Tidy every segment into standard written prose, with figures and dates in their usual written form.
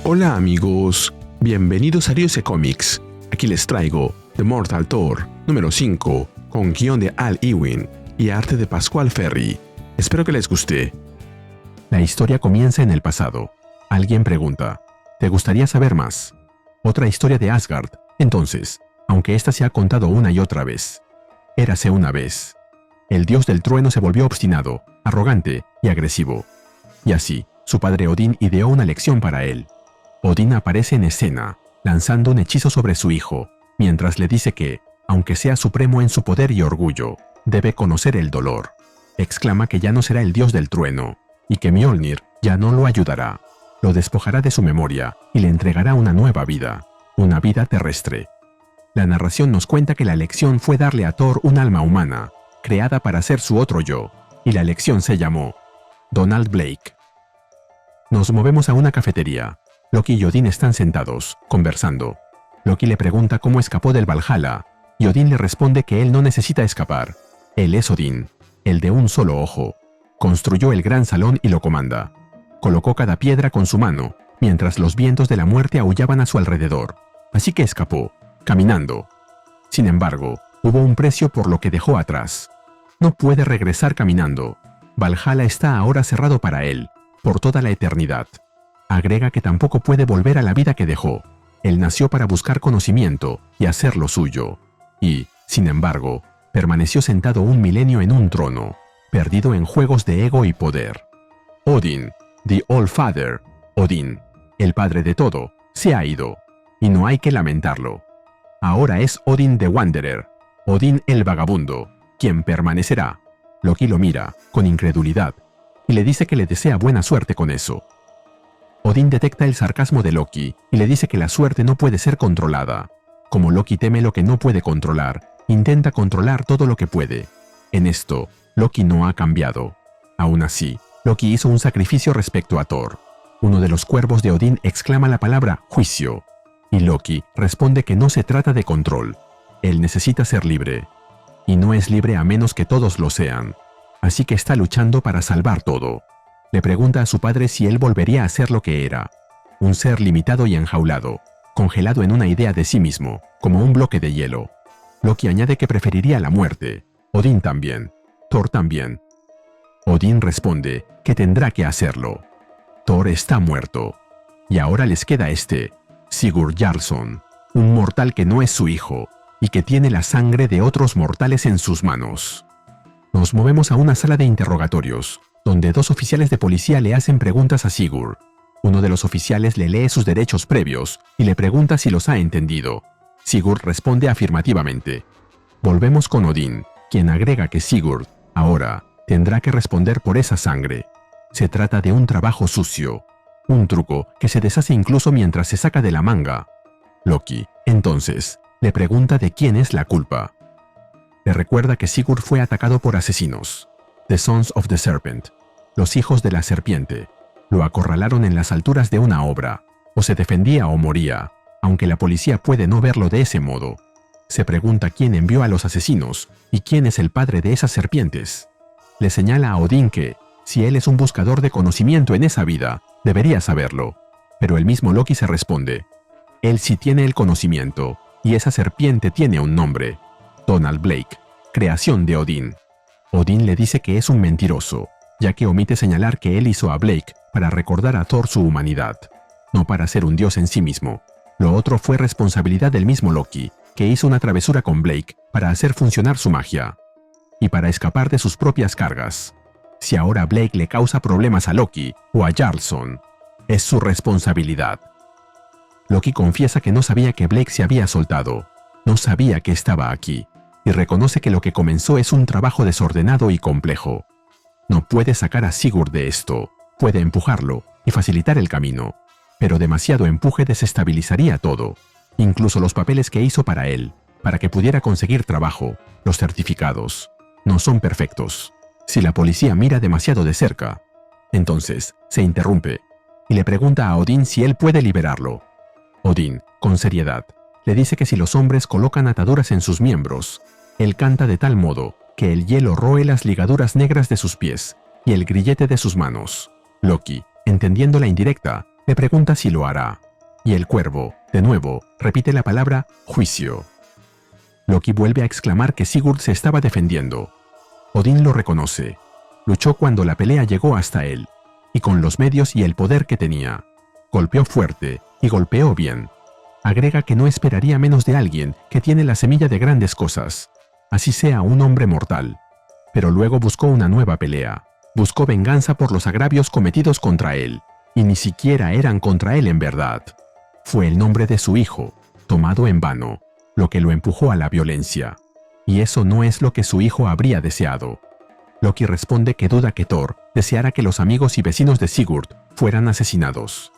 Hola amigos, bienvenidos a Ryuse Comics. Aquí les traigo The Mortal Thor número 5, con guión de Al Ewing y arte de Pasqual Ferry. Espero que les guste. La historia comienza en el pasado. Alguien pregunta, ¿te gustaría saber más? Otra historia de Asgard, entonces, aunque esta se ha contado una y otra vez. Érase una vez. El dios del trueno se volvió obstinado, arrogante y agresivo. Y así, su padre Odín ideó una lección para él. Odín aparece en escena, lanzando un hechizo sobre su hijo, mientras le dice que, aunque sea supremo en su poder y orgullo, debe conocer el dolor. Exclama que ya no será el dios del trueno, y que Mjolnir ya no lo ayudará. Lo despojará de su memoria y le entregará una nueva vida, una vida terrestre. La narración nos cuenta que la lección fue darle a Thor un alma humana, creada para ser su otro yo, y la lección se llamó Donald Blake. Nos movemos a una cafetería. Loki y Odín están sentados, conversando. Loki le pregunta cómo escapó del Valhalla, y Odín le responde que él no necesita escapar. Él es Odín, el de un solo ojo. Construyó el gran salón y lo comanda. Colocó cada piedra con su mano, mientras los vientos de la muerte aullaban a su alrededor. Así que escapó, caminando. Sin embargo, hubo un precio por lo que dejó atrás. No puede regresar caminando. Valhalla está ahora cerrado para él, por toda la eternidad. Agrega que tampoco puede volver a la vida que dejó. Él nació para buscar conocimiento y hacer lo suyo. Y, sin embargo, permaneció sentado un milenio en un trono, perdido en juegos de ego y poder. Odín, the All-Father, Odín, el padre de todo, se ha ido, y no hay que lamentarlo. Ahora es Odín the Wanderer, Odín el vagabundo, quien permanecerá. Loki lo mira, con incredulidad, y le dice que le desea buena suerte con eso. Odín detecta el sarcasmo de Loki y le dice que la suerte no puede ser controlada. Como Loki teme lo que no puede controlar, intenta controlar todo lo que puede. En esto, Loki no ha cambiado. Aún así, Loki hizo un sacrificio respecto a Thor. Uno de los cuervos de Odín exclama la palabra juicio, y Loki responde que no se trata de control. Él necesita ser libre. Y no es libre a menos que todos lo sean. Así que está luchando para salvar todo. Le pregunta a su padre si él volvería a ser lo que era. Un ser limitado y enjaulado, congelado en una idea de sí mismo, como un bloque de hielo. Loki añade que preferiría la muerte. Odín también. Thor también. Odín responde que tendrá que hacerlo. Thor está muerto. Y ahora les queda Sigurd Jarlsson, un mortal que no es su hijo, y que tiene la sangre de otros mortales en sus manos. Nos movemos a una sala de interrogatorios, donde dos oficiales de policía le hacen preguntas a Sigurd. Uno de los oficiales le lee sus derechos previos y le pregunta si los ha entendido. Sigurd responde afirmativamente. Volvemos con Odín, quien agrega que Sigurd, ahora, tendrá que responder por esa sangre. Se trata de un trabajo sucio, un truco que se deshace incluso mientras se saca de la manga. Loki, entonces, le pregunta de quién es la culpa. Le recuerda que Sigurd fue atacado por asesinos, The Sons of the Serpent, los hijos de la serpiente. Lo acorralaron en las alturas de una obra, o se defendía o moría, aunque la policía puede no verlo de ese modo. Se pregunta quién envió a los asesinos y quién es el padre de esas serpientes. Le señala a Odín que, si él es un buscador de conocimiento en esa vida, debería saberlo. Pero el mismo Loki se responde. Él sí tiene el conocimiento, y esa serpiente tiene un nombre. Donald Blake, creación de Odín. Odín le dice que es un mentiroso, ya que omite señalar que él hizo a Blake para recordar a Thor su humanidad, no para ser un dios en sí mismo. Lo otro fue responsabilidad del mismo Loki, que hizo una travesura con Blake para hacer funcionar su magia, y para escapar de sus propias cargas. Si ahora Blake le causa problemas a Loki o a Jarlsson, es su responsabilidad. Loki confiesa que no sabía que Blake se había soltado, no sabía que estaba aquí, y reconoce que lo que comenzó es un trabajo desordenado y complejo. No puede sacar a Sigurd de esto, puede empujarlo y facilitar el camino, pero demasiado empuje desestabilizaría todo, incluso los papeles que hizo para él, para que pudiera conseguir trabajo, los certificados. No son perfectos. Si la policía mira demasiado de cerca, entonces se interrumpe y le pregunta a Odín si él puede liberarlo. Odín, con seriedad, le dice que si los hombres colocan ataduras en sus miembros, él canta de tal modo que el hielo roe las ligaduras negras de sus pies y el grillete de sus manos. Loki, entendiendo la indirecta, Le pregunta si lo hará. Y el cuervo, de nuevo, repite la palabra juicio. Loki vuelve a exclamar que Sigurd se estaba defendiendo. Odín lo reconoce. Luchó cuando la pelea llegó hasta él, y con los medios y el poder que tenía. Golpeó fuerte, y golpeó bien. Agrega que no esperaría menos de alguien que tiene la semilla de grandes cosas, así sea un hombre mortal. Pero luego buscó una nueva pelea. Buscó venganza por los agravios cometidos contra él, y ni siquiera eran contra él en verdad. Fue el nombre de su hijo, tomado en vano, lo que lo empujó a la violencia. Y eso no es lo que su hijo habría deseado. Loki responde que duda que Thor deseara que los amigos y vecinos de Sigurd fueran asesinados.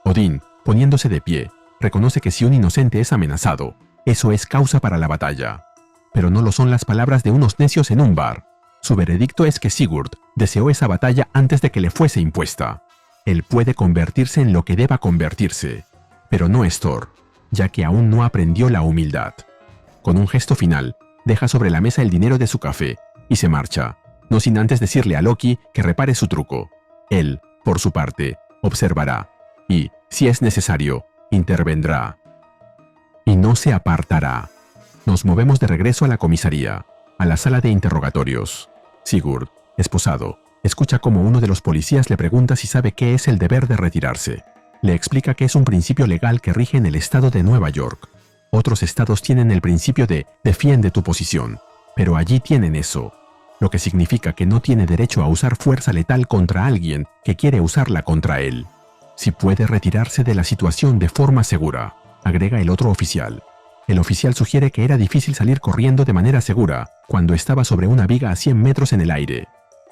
Odín, poniéndose de pie, reconoce que si un inocente es amenazado, eso es causa para la batalla. Pero no lo son las palabras de unos necios en un bar. Su veredicto es que Sigurd deseó esa batalla antes de que le fuese impuesta. Él puede convertirse en lo que deba convertirse, pero no es Thor, ya que aún no aprendió la humildad. Con un gesto final, deja sobre la mesa el dinero de su café y se marcha, no sin antes decirle a Loki que repare su truco. Él, por su parte, observará y, si es necesario, intervendrá. Y no se apartará. Nos movemos de regreso a la comisaría, a la sala de interrogatorios. Sigurd, esposado, escucha cómo uno de los policías le pregunta si sabe qué es el deber de retirarse. Le explica que es un principio legal que rige en el estado de Nueva York. Otros estados tienen el principio de defiende tu posición, pero allí tienen eso, lo que significa que no tiene derecho a usar fuerza letal contra alguien que quiere usarla contra él. Si puede retirarse de la situación de forma segura, agrega el otro oficial. El oficial sugiere que era difícil salir corriendo de manera segura cuando estaba sobre una viga a 100 metros en el aire.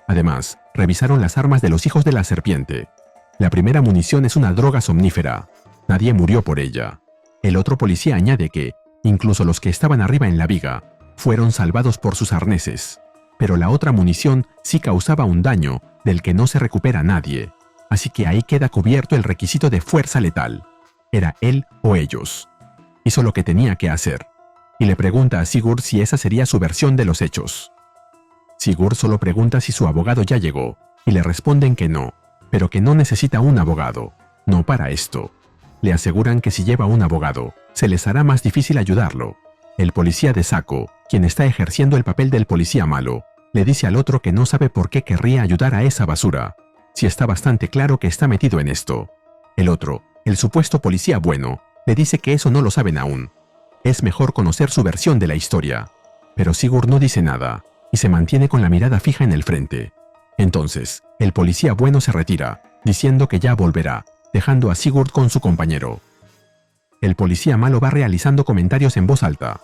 Además, revisaron las armas de los hijos de la serpiente. La primera munición es una droga somnífera. Nadie murió por ella. El otro policía añade que, incluso los que estaban arriba en la viga, fueron salvados por sus arneses. Pero la otra munición sí causaba un daño del que no se recupera nadie. Así que ahí queda cubierto el requisito de fuerza letal. Era él o ellos. Hizo lo que tenía que hacer. Y le pregunta a Sigurd si esa sería su versión de los hechos. Sigurd solo pregunta si su abogado ya llegó, y le responden que no, pero que no necesita un abogado, no para esto. Le aseguran que si lleva un abogado, se les hará más difícil ayudarlo. El policía de saco, quien está ejerciendo el papel del policía malo, le dice al otro que no sabe por qué querría ayudar a esa basura, si está bastante claro que está metido en esto. El otro, el supuesto policía bueno, le dice que eso no lo saben aún. Es mejor conocer su versión de la historia. Pero Sigurd no dice nada, y se mantiene con la mirada fija en el frente. Entonces, el policía bueno se retira, diciendo que ya volverá, dejando a Sigurd con su compañero. El policía malo va realizando comentarios en voz alta.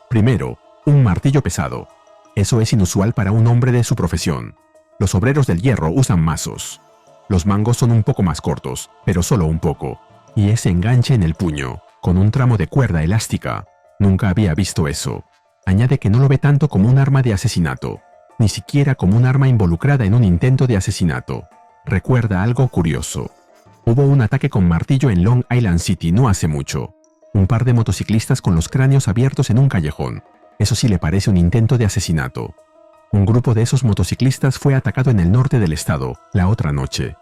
Primero, un martillo pesado. Eso es inusual para un hombre de su profesión. Los obreros del hierro usan mazos. Los mangos son un poco más cortos, pero solo un poco. Y ese enganche en el puño, con un tramo de cuerda elástica. Nunca había visto eso. Añade que no lo ve tanto como un arma de asesinato, ni siquiera como un arma involucrada en un intento de asesinato. Recuerda algo curioso. Hubo un ataque con martillo en Long Island City no hace mucho. Un par de motociclistas con los cráneos abiertos en un callejón. Eso sí le parece un intento de asesinato. Un grupo de esos motociclistas fue atacado en el norte del estado la otra noche.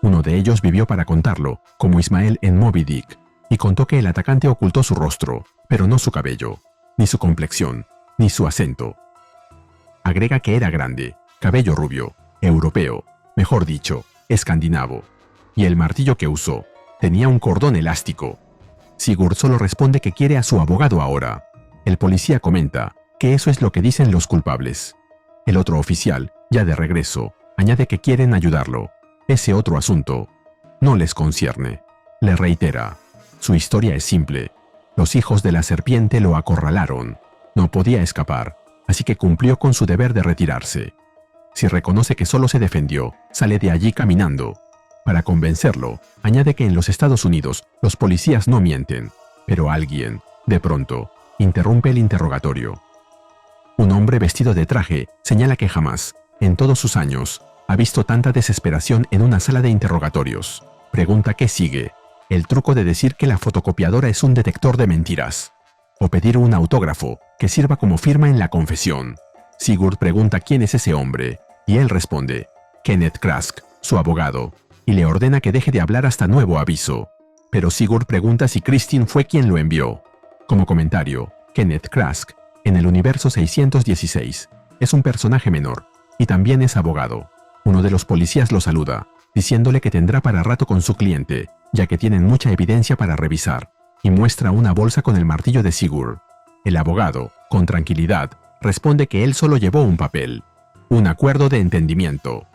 Uno de ellos vivió para contarlo, como Ismael en Moby Dick, y contó que el atacante ocultó su rostro, pero no su cabello, ni su complexión, ni su acento. Agrega que era grande, cabello rubio, europeo, mejor dicho, escandinavo, y el martillo que usó tenía un cordón elástico. Sigurd solo responde que quiere a su abogado ahora. El policía comenta que eso es lo que dicen los culpables. El otro oficial, ya de regreso, añade que quieren ayudarlo. Ese otro asunto no les concierne. Le reitera, su historia es simple. Los hijos de la serpiente lo acorralaron. No podía escapar, así que cumplió con su deber de retirarse. Si reconoce que solo se defendió, sale de allí caminando. Para convencerlo, añade que en los Estados Unidos los policías no mienten, pero alguien, de pronto, interrumpe el interrogatorio. Un hombre vestido de traje señala que jamás, en todos sus años, ha visto tanta desesperación en una sala de interrogatorios. Pregunta qué sigue. El truco de decir que la fotocopiadora es un detector de mentiras. O pedir un autógrafo que sirva como firma en la confesión. Sigurd pregunta quién es ese hombre, y él responde, Kenneth Krask, su abogado. y le ordena que deje de hablar hasta nuevo aviso. Pero Sigurd pregunta si Kristin fue quien lo envió. Como comentario, Kenneth Krask, en el universo 616, es un personaje menor, y también es abogado. Uno de los policías lo saluda, diciéndole que tendrá para rato con su cliente, ya que tienen mucha evidencia para revisar, y muestra una bolsa con el martillo de Sigurd. El abogado, con tranquilidad, responde que él solo llevó un papel, un acuerdo de entendimiento.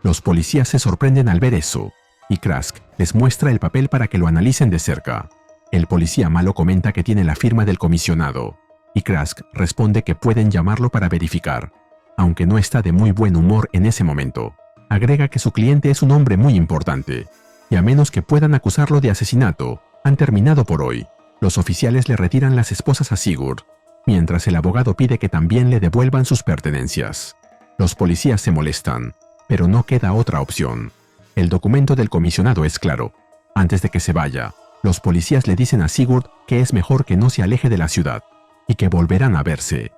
Los policías se sorprenden al ver eso, y Krask les muestra el papel para que lo analicen de cerca. El policía malo comenta que tiene la firma del comisionado, y Krask responde que pueden llamarlo para verificar, aunque no está de muy buen humor en ese momento. Agrega que su cliente es un hombre muy importante, y a menos que puedan acusarlo de asesinato, han terminado por hoy. Los oficiales le retiran las esposas a Sigurd, mientras el abogado pide que también le devuelvan sus pertenencias. Los policías se molestan, pero no queda otra opción. El documento del comisionado es claro. Antes de que se vaya, los policías le dicen a Sigurd que es mejor que no se aleje de la ciudad, y que volverán a verse.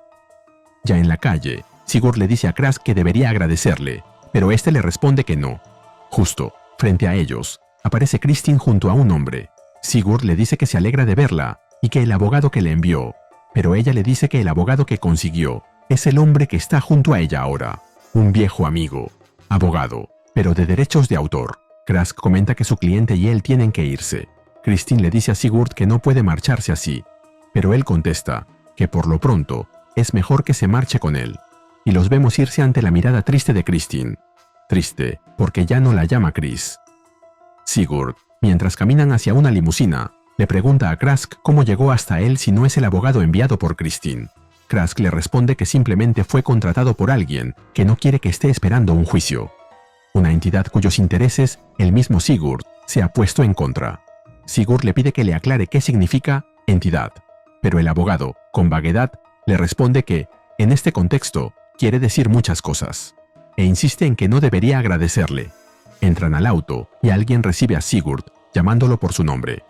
Ya en la calle, Sigurd le dice a Krask que debería agradecerle, pero este le responde que no. Justo, frente a ellos, aparece Kristin junto a un hombre. Sigurd le dice que se alegra de verla, y que el abogado que le envió, pero ella le dice que el abogado que consiguió es el hombre que está junto a ella ahora, un viejo amigo, abogado, pero de derechos de autor. Krask comenta que su cliente y él tienen que irse. Kristin le dice a Sigurd que no puede marcharse así, pero él contesta que por lo pronto es mejor que se marche con él, y los vemos irse ante la mirada triste de Kristin. Triste, porque ya no la llama Chris. Sigurd, mientras caminan hacia una limusina, le pregunta a Krask cómo llegó hasta él si no es el abogado enviado por Kristin. Krask le responde que simplemente fue contratado por alguien que no quiere que esté esperando un juicio. Una entidad cuyos intereses el mismo Sigurd se ha puesto en contra. Sigurd le pide que le aclare qué significa entidad, pero el abogado, con vaguedad, le responde que, en este contexto, quiere decir muchas cosas, e insiste en que no debería agradecerle. Entran al auto y alguien recibe a Sigurd, llamándolo por su nombre.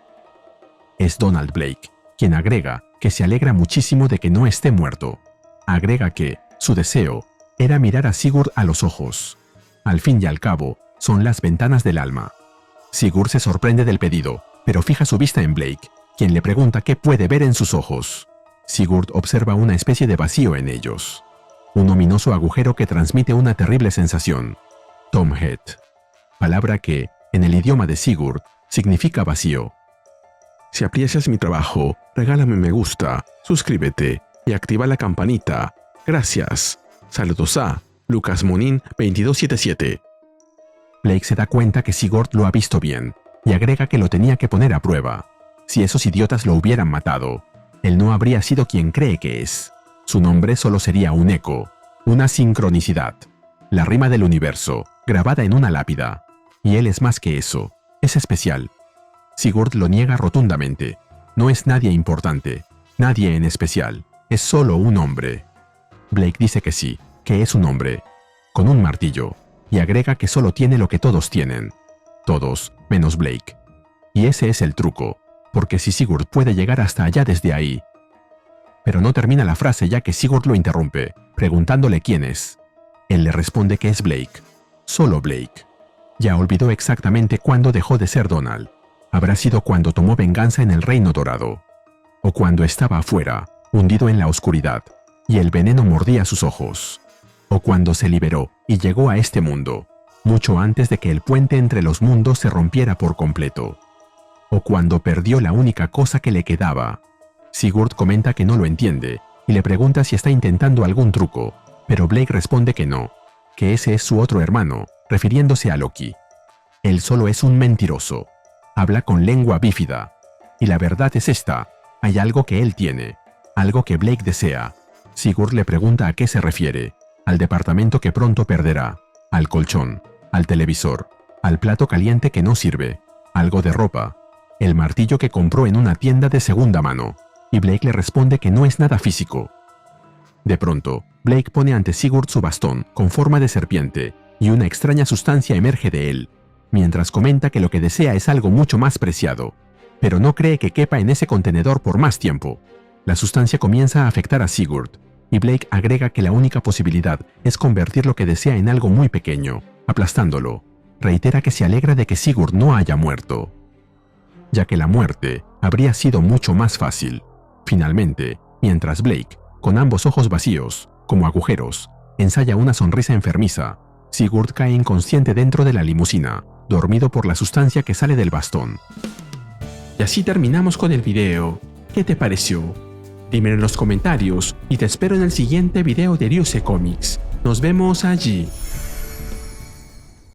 Es Donald Blake, quien agrega que se alegra muchísimo de que no esté muerto. Agrega que su deseo era mirar a Sigurd a los ojos. Al fin y al cabo, son las ventanas del alma. Sigurd se sorprende del pedido, pero fija su vista en Blake, quien le pregunta qué puede ver en sus ojos. Sigurd observa una especie de vacío en ellos. Un ominoso agujero que transmite una terrible sensación. Tomhead. Palabra que, en el idioma de Sigurd, significa vacío. Si aprecias mi trabajo, regálame me gusta, suscríbete y activa la campanita. Gracias. Saludos a Lucas Monin 2277. Blake se da cuenta que Sigurd lo ha visto bien, y agrega que lo tenía que poner a prueba. Si esos idiotas lo hubieran matado, él no habría sido quien cree que es. Su nombre solo sería un eco, una sincronicidad, la rima del universo, grabada en una lápida. Y él es más que eso, es especial. Sigurd lo niega rotundamente. No es nadie importante, nadie en especial, es solo un hombre. Blake dice que sí, que es un hombre, con un martillo, y agrega que solo tiene lo que todos tienen. Todos, menos Blake. Y ese es el truco, porque si Sigurd puede llegar hasta allá desde ahí. Pero no termina la frase ya que Sigurd lo interrumpe, preguntándole quién es. Él le responde que es Blake, solo Blake. Ya olvidó exactamente cuándo dejó de ser Donald. Habrá sido cuando tomó venganza en el Reino Dorado, o cuando estaba afuera, hundido en la oscuridad, y el veneno mordía sus ojos, o cuando se liberó y llegó a este mundo, mucho antes de que el puente entre los mundos se rompiera por completo, o cuando perdió la única cosa que le quedaba. Sigurd comenta que no lo entiende, y le pregunta si está intentando algún truco, pero Blake responde que no, que ese es su otro hermano, refiriéndose a Loki. Él solo es un mentiroso. Habla con lengua bífida. Y la verdad es esta, hay algo que él tiene, algo que Blake desea. Sigurd le pregunta a qué se refiere, al departamento que pronto perderá, al colchón, al televisor, al plato caliente que no sirve, algo de ropa, el martillo que compró en una tienda de segunda mano, y Blake le responde que no es nada físico. De pronto, Blake pone ante Sigurd su bastón con forma de serpiente, y una extraña sustancia emerge de él, mientras comenta que lo que desea es algo mucho más preciado, pero no cree que quepa en ese contenedor por más tiempo. La sustancia comienza a afectar a Sigurd, y Blake agrega que la única posibilidad es convertir lo que desea en algo muy pequeño, aplastándolo. reitera que se alegra de que Sigurd no haya muerto, ya que la muerte habría sido mucho más fácil. Finalmente, mientras Blake, con ambos ojos vacíos, como agujeros, ensaya una sonrisa enfermiza, Sigurd cae inconsciente dentro de la limusina, dormido por la sustancia que sale del bastón. Y así terminamos con el video. ¿Qué te pareció? Dímelo en los comentarios y te espero en el siguiente video de Ryusei Comics. Nos vemos allí.